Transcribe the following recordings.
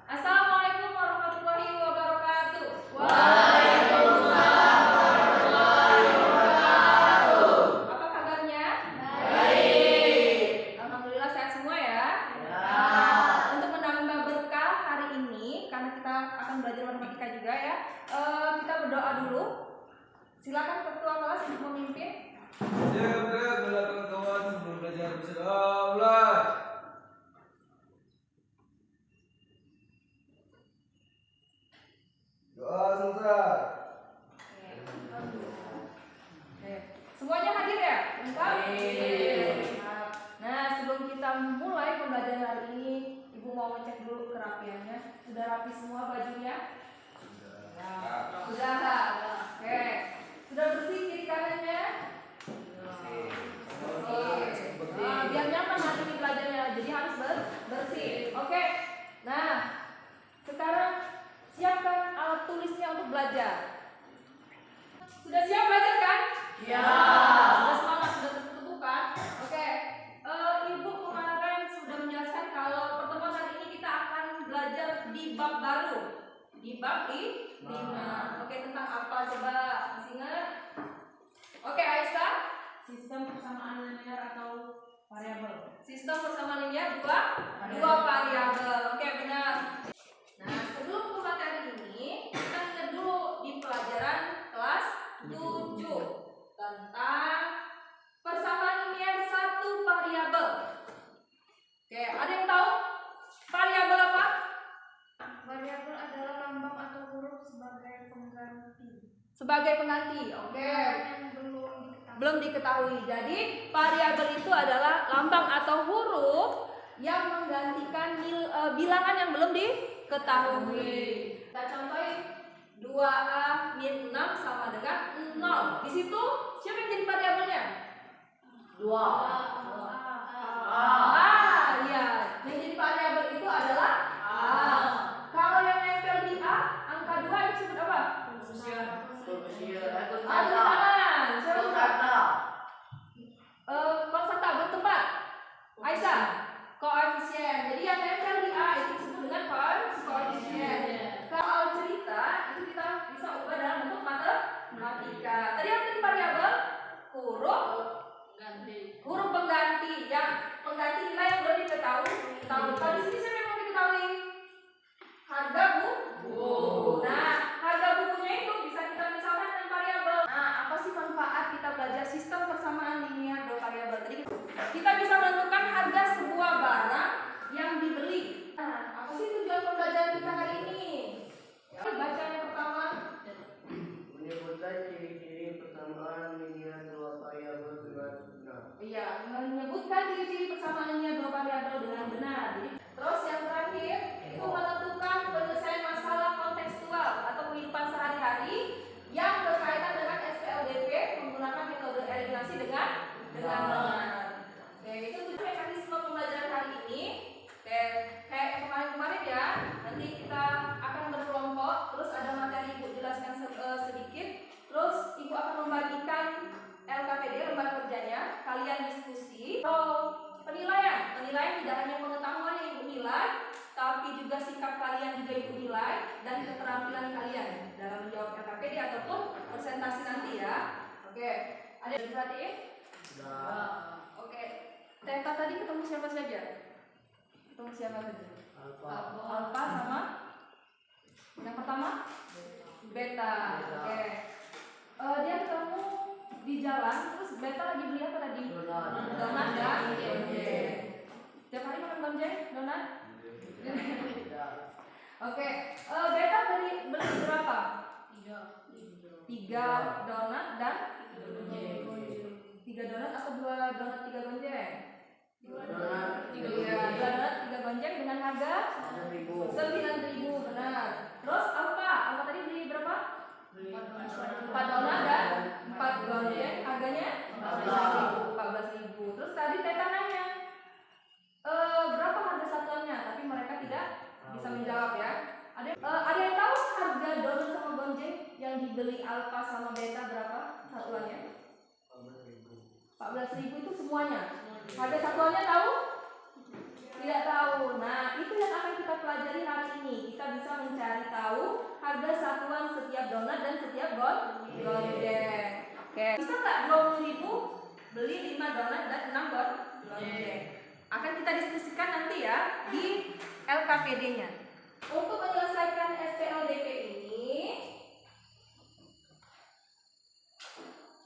Assalamualaikum warahmatullahi wabarakatuh. Waalaikumsalam warahmatullahi wabarakatuh. Apa kabarnya? Baik. Alhamdulillah sehat semua ya. Ya. Untuk menambah berkah hari ini, karena kita akan belajar matematika juga ya, kita berdoa dulu. Silakan ketua kelas untuk memimpin. Siap, belakang kawan sebelum belajar berdoa. Doa selesai. Oke. Semuanya hadir ya? Lengkap? Hadir. Nah, sebelum kita mulai pembelajaran hari ini, Ibu mau ngecek dulu kerapiannya. Sudah rapi semua bajunya? Sudah. Oke. Sudah bersih kiri kanannya? Biar nyaman hari ini belajarnya, jadi harus bersih. Oke. Nah, sekarang siapkan alat tulisnya untuk belajar. Sudah siap belajar kan? Ya. Sudah semangat, sudah terbuka. Oke. Ibu kemarin sudah menjelaskan kalau pertemuan hari ini kita akan belajar di bab baru. Di bab 5. Oke, tentang apa coba masih ingat? Oke, Aisyah. Sistem persamaan linear atau variabel. Sistem persamaan linear dua variabel. Oke, benar. Nah, sebelum ke materi ini, kita lihat dulu di pelajaran kelas 7 tentang persamaan linear satu variabel. Oke, ada yang tahu variabel apa? Variabel adalah lambang atau huruf sebagai pengganti. Sebagai pengganti. Oke. Yang Belum diketahui. Jadi variabel itu adalah lambang atau huruf yang menggantikan bilangan yang belum diketahui. Kita contohin 2A min 6 sama dengan 0. Di situ siapa yang jadi variabelnya? 2. Iya. Yang jadi variabel itu adalah A. Kalau yang nempel di A, angka 2 itu disebut apa? Tangan. Siapa? Konstan belum tepat. Aisyah, koefisien. Jadi yang nempel di A itu disebut dengan koefisien. Kalau cerita itu kita bisa ubah dalam bentuk matematika. Tadi apa tadi variabel? Huruf pengganti. Yang pengganti nilai yang belum diketahui. Kalau di sini siapa yang mau diketahui? Harga buku. Nah, harga bukunya itu bisa kita misalkan dengan variabel. Nah, apa sih manfaat kita belajar sistem persamaan linear dua variabel? Jadi kita bisa menentukan harga sebuah barang yang dibeli. Nah, apa sih tujuan pembelajaran kita hari ini? Baca yang pertama. Menyebutkan ciri-ciri persamaan linear dua variabel dengan benar. Iya, menyebutkan ciri-ciri persamaan linear dua variabel dengan benar. Jadi, terus yang terakhir itu menentukan penyelesaian masalah kontekstual atau kehidupan sehari-hari yang berkaitan dengan SPLDP menggunakan metode eliminasi dengan benar. Oke, itu mekanisme pembelajaran hari ini. Oke, kayak yang kemarin-kemarin ya. Nanti kita akan berkelompok, terus ada materi Ibu jelaskan sedikit, terus Ibu akan membagikan LKPD, lembar kerjanya, kalian diskusi. Penilaian tidak hanya pengetahuan yang Ibu nilai, tapi juga sikap kalian juga Ibu nilai dan keterampilan kalian dalam menjawab LKPD ataupun presentasi nanti ya. Oke, ada yang diperhatiin? Oke, Teta tadi ketemu siapa saja? Ketemu siapa saja? Alpha sama yang pertama? Beta. Oke. Dia ketemu di jalan, terus Beta lagi beli apa tadi? Donat ya? Oke. Tiap hari makan bonjeng? Donat? Oke. Beta beli berapa? 3 donat dan 3 donat atau 2 donat 3 bonjeng? 2 donat 3 bonjeng dengan harga 9.000, benar. Terus Alpha tadi beli berapa? 4 donat dan 4 bonjeng, harganya 14.000. Terus tadi Teta nanya berapa harga satuannya, tapi mereka tidak bisa menjawab ya. Ada yang tahu harga donat sama bonjeng yang dibeli Alpha sama Beta berapa satuannya? 14.000 itu semuanya. Harga satuannya tahu? Tidak tahu. Nah, itu yang akan kita pelajari hari ini. Kita bisa mencari tahu harga satuan setiap donat dan setiap goldeng. Oke, bisa nggak 20.000 beli 5 donat dan 6 goldeng? Akan kita diskusikan nanti ya di LKPD-nya. Untuk menyelesaikan SPLDP ini,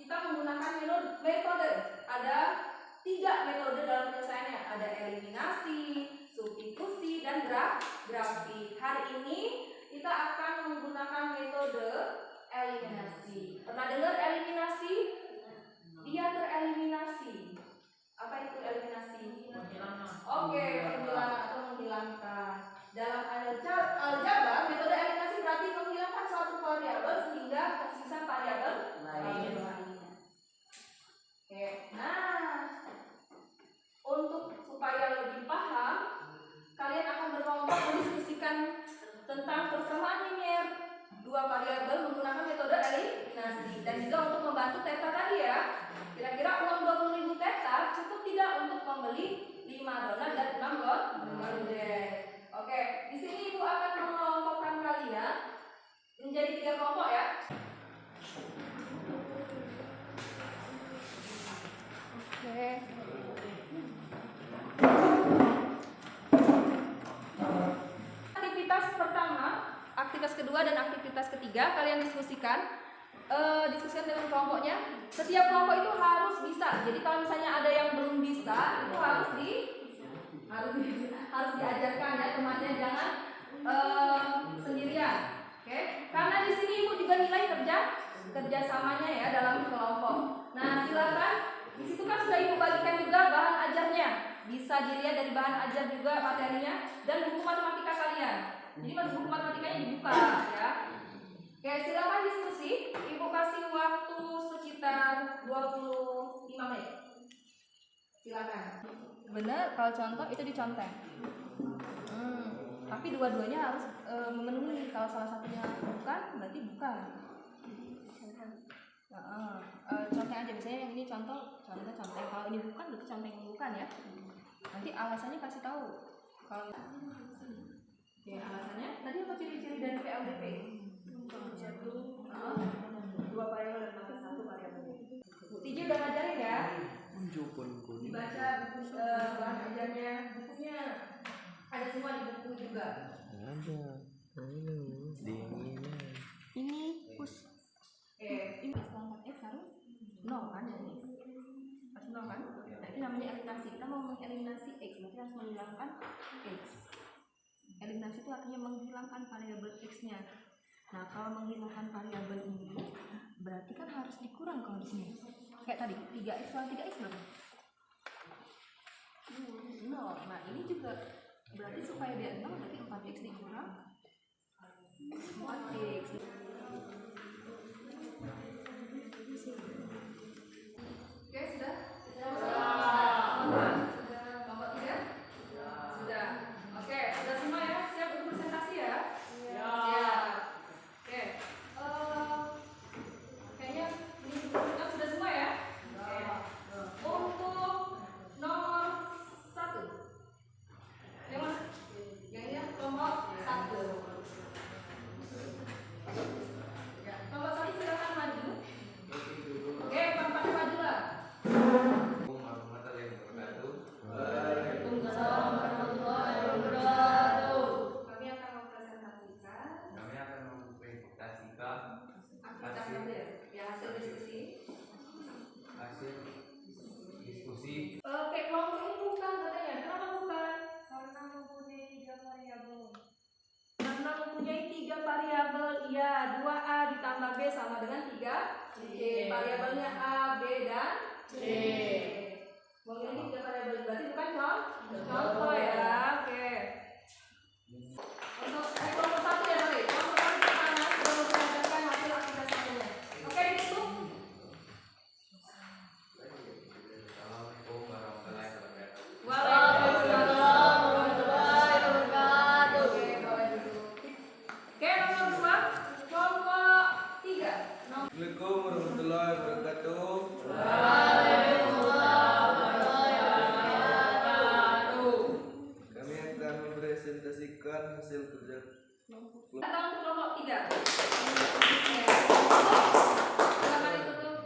kita menggunakan metode. Ada 3 metode dalam penyelesaiannya. Ada eliminasi, substitusi, dan grafik. Hari ini kita akan menggunakan metode eliminasi. Pernah dengar eliminasi? Dia tereliminasi. Apa itu eliminasi? Oke, penghilangan atau menghilangkan. Dalam aljabar, metode eliminasi berarti menghilangkan suatu variabel sehingga tersisa variabel lainnya. Oke, nah untuk supaya lebih paham, kalian akan berkelompok mendiskusikan tentang persamaan linear 2 variabel menggunakan metode eliminasi. Dan juga untuk membantu Teta tadi ya, kira-kira uang 20.000 Teta cukup tidak untuk membeli 5 donat dan 6 goldeng. Oke, di sini Ibu akan mengelompokkan kalian menjadi 3 kelompok ya. Oke. Aktivitas pertama, aktivitas kedua dan aktivitas ketiga kalian diskusikan. Diskusikan dengan kelompoknya. Setiap kelompok itu harus bisa. Jadi kalau misalnya ada yang belum bisa, itu harus diajarkan ya temannya, jangan sendirian. Oke? Karena di sini Ibu juga nilai kerjasamanya ya dalam kelompok. Nah, silakan. Di situ kan sudah Ibu bagikan juga bahan ajarnya. Bisa dilihat dari bahan ajar juga materinya dan buku matematika kalian. Jadi buku matematikanya dibuka ya. Oke, silakan diskusi. Ibu kasih waktu sekitar 25 menit. Silakan. Benar, kalau contoh itu dicontek. Tapi dua-duanya harus memenuhi. Kalau salah satunya bukan, berarti bukan. Contoh aja, misalnya yang ini contoh. Kalau ini bukan, berarti contoh yang bukan ya. Nanti alasannya kasih tahu. Kalau oke, alasannya tadi apa ciri-ciri dari PLDP? 2 variabel dan makin 1 variabel. Bu Tiji udah ngajarin ya? Dibaca buku bahan ajarnya, bukunya ada semua di buku juga. Ini push. Ini standar X harus 0 kan ini? Harus 0 kan? Nah, itu namanya eliminasi. Kita mau mengeliminasi X, berarti harus menghilangkan X. Eliminasi itu artinya menghilangkan variabel X-nya. Nah, kalau menghilangkan variabel ini, berarti kan harus dikurang kalau di sini. Kayak tadi, 3X kurang 3X berapa? 0. Nah, ini juga berarti supaya dia 0, berarti 4X dikurang 4X. Oke, sudah? Kelompok 3? Sudah. Oke, sudah semua ya? Siap untuk presentasi ya? Siap. Oke. Kayaknya ini kita sudah semua ya? Oke. Untuk nomor 1. Yang mana? Yang ini kelompok 1. Ya, kelompok 1 silakan maju. Oke, empat-empatnya maju lah. Waalaikumsalam warahmatullahi wabarakatuh. Kami akan mempresentasikan aktivitas hasil diskusi. Oke, kelompok ini bukan katanya. Kenapa bukan? Karena mempunyai 3 variabel. Karena mempunyai 3 variabel. Iya, 2A ditambah B sama dengan 3C. Variabelnya A, B, dan C. Memiliki 3 variabel, berarti bukan contoh ya. Oke. Untuk kelompok 1 ya, sorry. Kelompok 1 pertama sudah memperhatikan hasil aktivitas satunya. Oke, itu. Waalaikumsalam warahmatullahi wabarakatuh. Oke, boleh duduk. Oke, nomor 2. Kelompok 3. Assalamualaikum warahmatullahi wabarakatuh. Waalaikumsalam. memperlihatkan hasil kerja. Atau untuk kelompok 3. Silakan ditutup.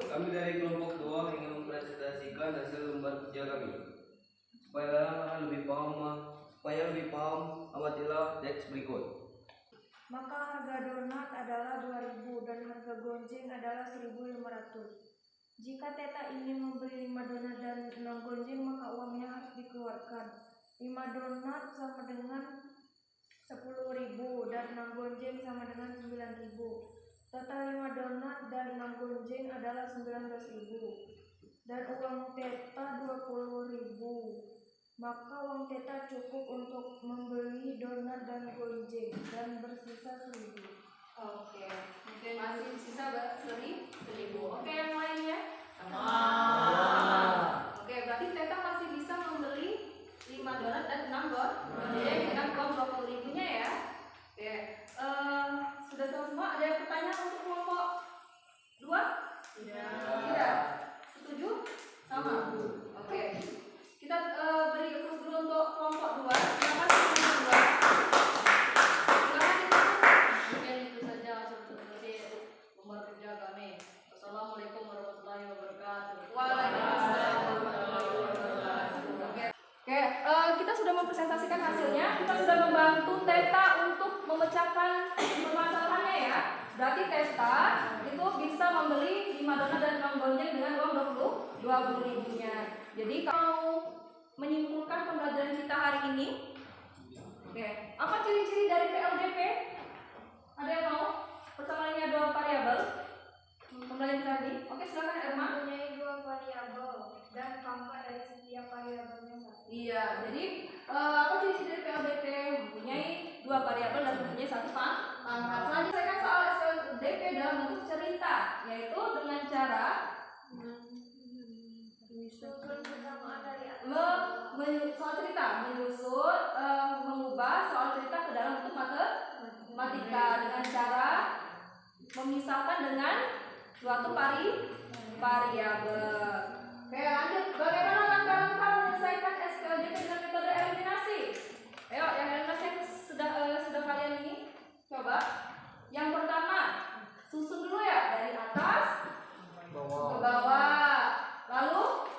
Kami dari kelompok 2 ingin mempresentasikan hasil lembar kerja kami. Supaya lebih paham, amatilah teks berikut. Maka harga donat adalah 2.000 dan harga gonjeng adalah 1.500. Jika Teta ingin membeli 5 donat dan 6 gonjeng, maka uangnya harus dikeluarkan. 5 donat sama dengan 10.000 dan 6 gonjeng sama dengan 9.000. Total 5 donat dan 6 gonjeng adalah 19.000. Dan uang Teta 20.000. Maka uang Teta cukup untuk membeli donat dan gonjeng dan bersisa 1.000. Oke, mungkin masih sisa 1.000. Oke, yang lainnya? Oke, berarti Teta masih bisa membeli 5 donat dan 6 gonjeng dengan uang 20.000-nya ya. Oke, sudah semua. Ada yang pertanyaan untuk kelompok 2? Tidak. Setuju? Sama. Oke. Kita beri terus dulu untuk kelompok 2. Terima kasih kelompok 2. Silakan ditutup. Mungkin itu saja hasil presentasi lembar kerja kami. Wassalamualaikum warahmatullahi wabarakatuh. Waalaikumsalam warahmatullahi wabarakatuh. Oke, kita sudah mempresentasikan hasilnya. Kita sudah membantu Teta untuk memecahkan permasalahannya ya. Berarti Teta itu bisa membeli 5 donat dan 6 gonjeng dengan uang 20.000-nya. Jadi kalau menyimpulkan pembelajaran kita hari ini, oke, apa ciri-ciri dari PLDP? Ada yang mau? Persamaannya 2 variabel. Pembelajaran kita hari ini. Oke, silakan Erma. Mempunyai 2 variabel dan pangkat dari setiap variabelnya 1. Iya, jadi apa ciri-ciri dari PLDP? Mempunyai 2 variabel dan mempunyai 1 pangkat. Selanjutnya saya kan soal SPLDP dalam bentuk cerita, yaitu dengan cara Susun persamaan dari atas. soal cerita, menyusun, mengubah soal cerita ke dalam bentuk matematika dengan cara memisahkan dengan suatu variabel. Oke, lanjut. Bagaimana langkah-langkah menyelesaikan SPLDP dengan metode eliminasi? Ayo, yang eliminasi yang sudah kalian ini coba. Yang pertama, susun dulu ya dari atas ke bawah. Lalu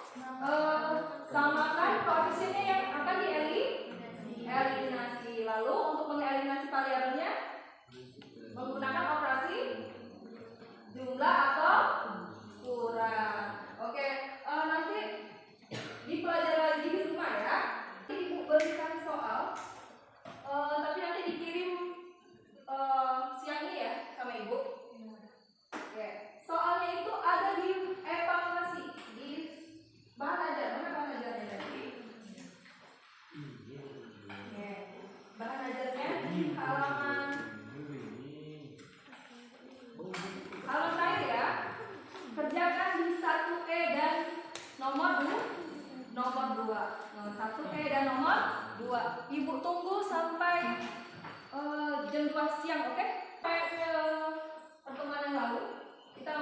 samakan koefisiennya yang akan dieliminasi. Lalu untuk mengeliminasi variabelnya menggunakan operasi jumlah atau kurang. Oke, nanti dipelajari lagi di rumah ya. Ibu berikan soal, tapi nanti dikirim siang ini ya sama ibu. Oke, soalnya itu ada di evaluasi di bahan ajar. Mana bahan ajarnya tadi? Oke, bahan ajarnya di halaman lain ya. Kerjakan di 1E dan nomor 2. 1E dan nomor 2. Ibu tunggu sampai jam 2 siang, oke? Pertemuan yang lalu kita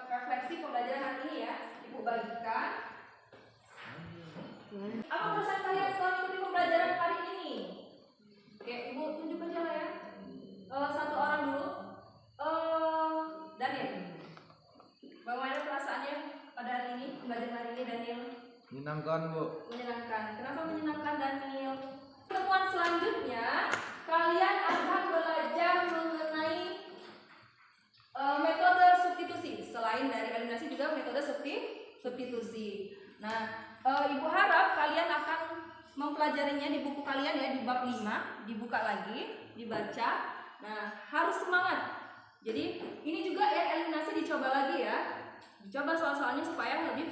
refleksi pembelajaran hari ini ya. Ibu bagikan. Apa perasaan kalian setelah mengikuti pembelajaran hari ini? Oke, ibu tunjuk aja lah ya. Satu orang dulu. Daniel. Bagaimana perasaannya pada hari ini, pembelajaran hari ini Daniel? Menyenangkan, Bu. Menyenangkan. Kenapa menyenangkan Daniel? Pertemuan selanjutnya kalian akan belajar mengenai metode substitusi. Selain dari eliminasi juga metode substitusi. Nah, ibu harap kalian akan mempelajarinya di buku kalian ya, di bab 5, dibuka lagi, dibaca. Nah, harus semangat. Jadi ini juga ya eliminasi dicoba lagi ya. Dicoba soal-soalnya supaya lebih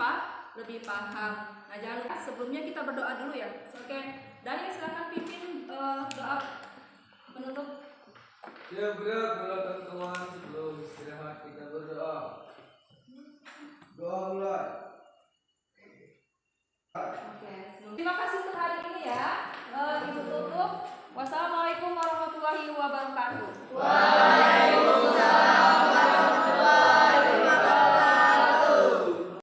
paham. Nah, jangan lupa sebelumnya kita berdoa dulu ya. Oke, Daniel silakan pimpin doa penutup. Siap-siap melakukan kawan sebelum istirahat kita berdoa. Doa mulai. Oke, terima kasih untuk hari ini ya. Ibu tutup. Wassalamualaikum warahmatullahi wabarakatuh.